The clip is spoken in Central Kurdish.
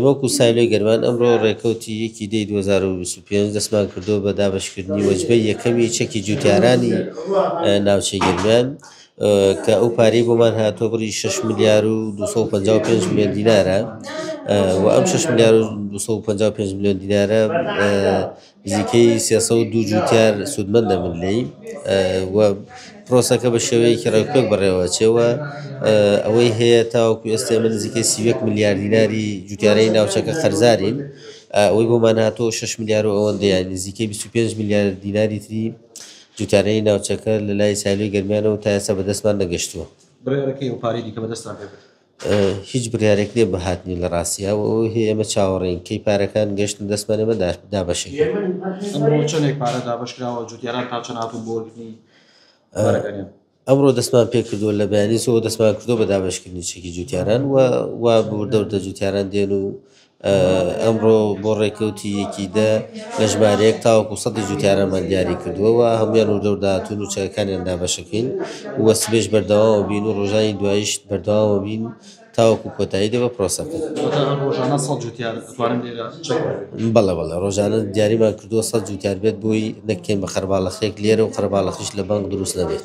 وەکو سایلۆی گەرمان ئەمڕۆ ڕێکەوتی 1/2025 دەستمان کردووە بە دابەشکردنی وەجبەی یەکەمی چەکی جوتیارانی ناوچەی گەرمیان کە ئەو پارەی بۆمان هاتووە بڕی 6 ملیار و 255 میلیۆن دینارە و ئەم 6 ملیار و 255 میلیۆن دینارە نزیکەی 302 جوتیار سودمەندە من لێی و پرۆسەکە بە شێوەیەکی ڕێکوپێک بەڕێوەچێەوە ئەوەی هەیە تاوەکو ئێستا ئێمە نزیکەی 31 ملیار دیناری جوتیارەی ناوچەکە خەرزارین ئەوەی بۆمان هاتۆ 6 ملیار و ئەوەندەیان نزیکەی 25 ملیار دیناری تری جوتیارەی ناوچەکە لە لای سایلۆی گەرمیانەوە تا ئێستا بەدەستمان نەگەشتووە. بڕێوەکەی ئەو پارەی دیکە بەدەستان پێ هیچ بڕیارێک لێ بەهاتنی لە ڕاستیە و ئەوەی هەیە ئێمە چاوەڕێین کەی پارەکان گەشتن دەستمان ئێمە دابەشێک ئەمڕۆ چەندێک پارە دابەشکراوە جوتیاران تا چەند هاتوون بۆ وەرگرتنی پارەکانیان؟ ئەمڕۆ دەستمان پێ کردووە لە بەیانیسەوە دەستمان کردووە بە دابەشکردنی چەکی جوتیاران و بوردەوردە جوتیاران دێن و ئەمڕۆ بۆ ڕێکەوتی 1/10 لە ژمارەیەک تاوەکو 100 جوتیارانمان دیاری کردووەوە هەمویان وردەورداهاتوون و چەکەکانیان دابەشەکەین و سبێش بەردەوامەوە بین و ڕۆژانی دواییش بەردەوامەوە بین تاوەکو کۆتایی دێ بە پرۆسەکە. ڕۆژانە 100 جوتیار دەتوانن لێرە چەک بەڵێ ڕۆژانە دیاریمان کردووە 100 جوتیار بێت بۆی نەکەین بە خەرباڵەخێک لێرە و خەرباڵەخیش لە بانک دروست نەبێت.